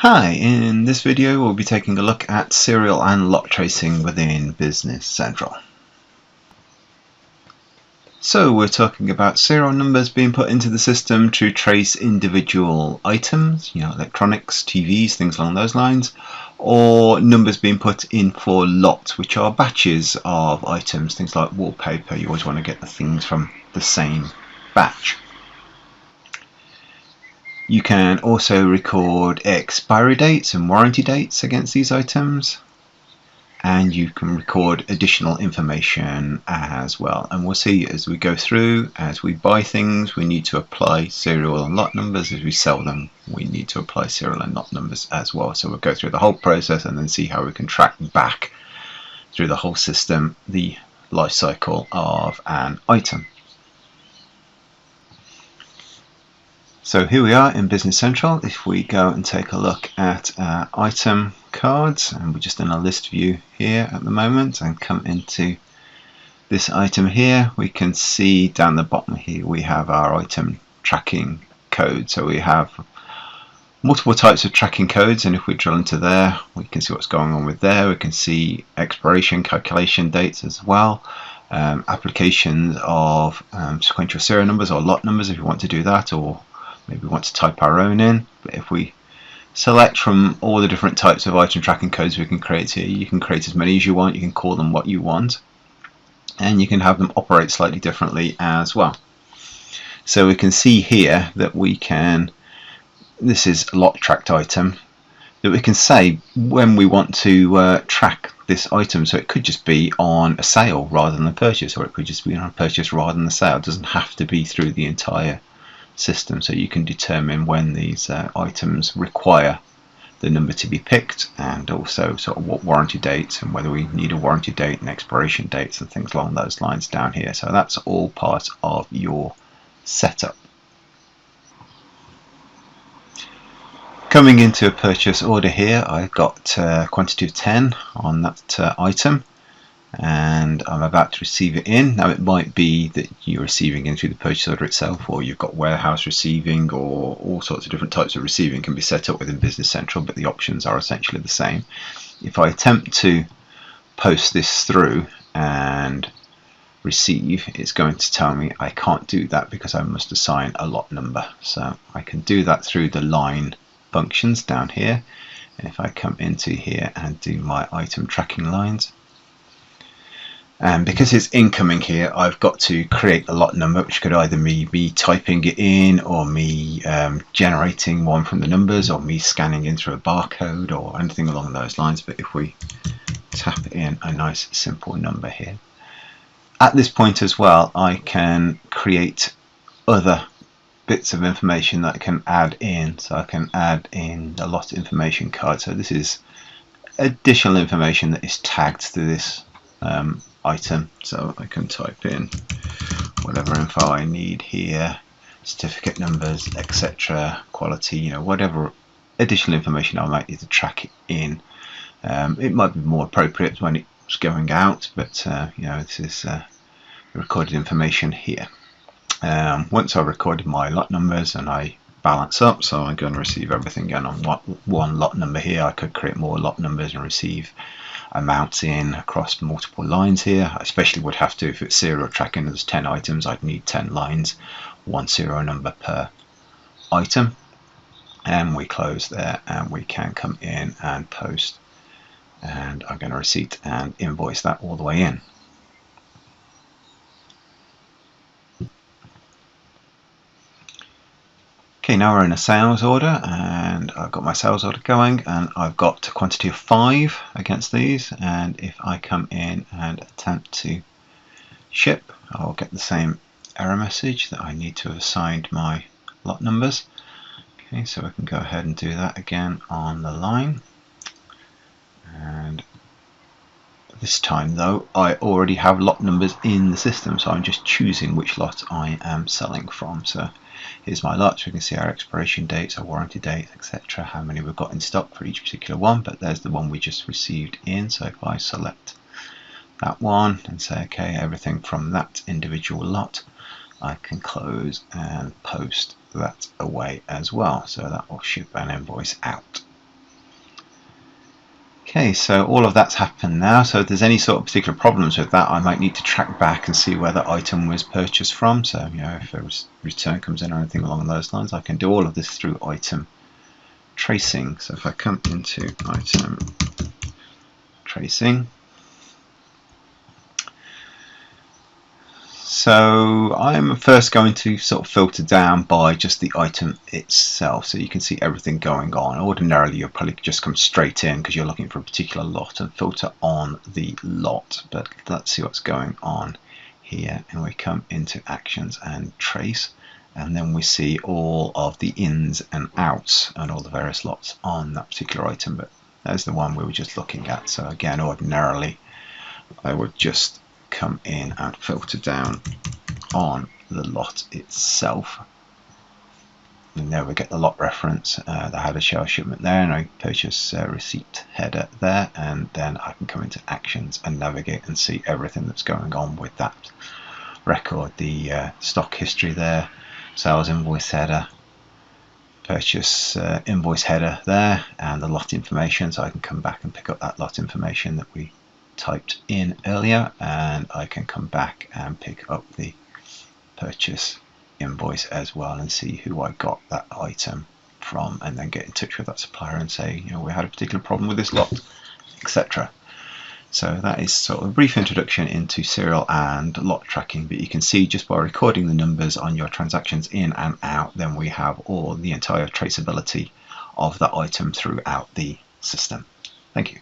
Hi, in this video we'll be taking a look at serial and lot tracing within Business Central. So we're talking about serial numbers being put into the system to trace individual items, electronics, TVs, things along those lines, or numbers being put in for lots, which are batches of items, things like wallpaper. You always want to get the things from the same batch. You can also record expiry dates and warranty dates against these items, and you can record additional information as well. And we'll see as we go through, as we buy things, we need to apply serial and lot numbers. As we sell them, we need to apply serial and lot numbers as well. So we'll go through the whole process and then see how we can track back through the whole system the life cycle of an item. So here we are in Business Central. If we go and take a look at item cards, and we're just in a list view here at the moment, and come into this item here, we can see down the bottom here we have our item tracking code. So we have multiple types of tracking codes, and if we drill into there, we can see what's going on with there. We can see expiration calculation dates as well. Applications of sequential serial numbers or lot numbers if you want to do that, or maybe we want to type our own in. But if we select from all the different types of item tracking codes we can create here, you can create as many as you want, you can call them what you want, and you can have them operate slightly differently as well. So we can see here that we can, this is a lot tracked item, that we can say when we want to track this item. So it could just be on a sale rather than a purchase, or it could just be on a purchase rather than a sale. It doesn't have to be through the entire system, so you can determine when these items require the number to be picked, and also sort of what warranty dates and whether we need a warranty date and expiration dates and things along those lines down here. So that's all part of your setup. Coming into a purchase order here, I've got a quantity of 10 on that item, and I'm about to receive it in. Now it might be that you're receiving in through the purchase order itself, or you've got warehouse receiving, or all sorts of different types of receiving can be set up within Business Central, but the options are essentially the same. If I attempt to post this through and receive, it's going to tell me I can't do that because I must assign a lot number. So I can do that through the line functions down here, and if I come into here and do my item tracking lines, and because it's incoming here, I've got to create a lot number, which could either be me typing it in, or me generating one from the numbers, or me scanning in through a barcode, or anything along those lines. But if we tap in a nice simple number here, at this point as well, I can create other bits of information that I can add in. So I can add in the lot information card. So this is additional information that is tagged to this item, so I can type in whatever info I need here, certificate numbers, etc., quality, whatever additional information I might need to track it in. It might be more appropriate when it's going out, but this is recorded information here. Once I've recorded my lot numbers and I balance up, so I'm going to receive everything again on one lot number here. I could create more lot numbers and receive amounts in across multiple lines here. I especially would have to, if it's serial tracking, there's 10 items, I'd need 10 lines, one serial number per item. And we close there, and we can come in and post, and I'm going to receipt and invoice that all the way in. Okay, now we're in a sales order, and I've got my sales order going, and I've got a quantity of 5 against these, and if I come in and attempt to ship, I'll get the same error message that I need to have assigned my lot numbers. Okay, so I can go ahead and do that again on the line, and this time though I already have lot numbers in the system, so I'm just choosing which lot I am selling from. So here's my lots. We can see our expiration dates, our warranty dates, etc., how many we've got in stock for each particular one, but there's the one we just received in. So if I select that one and say okay, everything from that individual lot, I can close and post that away as well. So that will ship an invoice out. Okay, so all of that's happened now. So if there's any sort of particular problems with that, I might need to track back and see where the item was purchased from. So, you know, if a return comes in or anything along those lines, I can do all of this through item tracing. So if I come into item tracing, so I'm first going to sort of filter down by just the item itself, so you can see everything going on. Ordinarily you'll probably just come straight in because you're looking for a particular lot and filter on the lot, but let's see what's going on here. And we come into actions and trace, and then we see all of the ins and outs and all the various lots on that particular item. But there's the one we were just looking at. So again, ordinarily I would just come in and filter down on the lot itself, and there we get the lot reference, the header show shipment there, and I purchase receipt header there, and then I can come into actions and navigate and see everything that's going on with that record, the stock history there, sales invoice header, purchase invoice header there, and the lot information. So I can come back and pick up that lot information that we typed in earlier, and I can come back and pick up the purchase invoice as well and see who I got that item from, and then get in touch with that supplier and say, you know, we had a particular problem with this lot, etc. So that is sort of a brief introduction into serial and lot tracking, but you can see just by recording the numbers on your transactions in and out, then we have all the entire traceability of that item throughout the system. Thank you.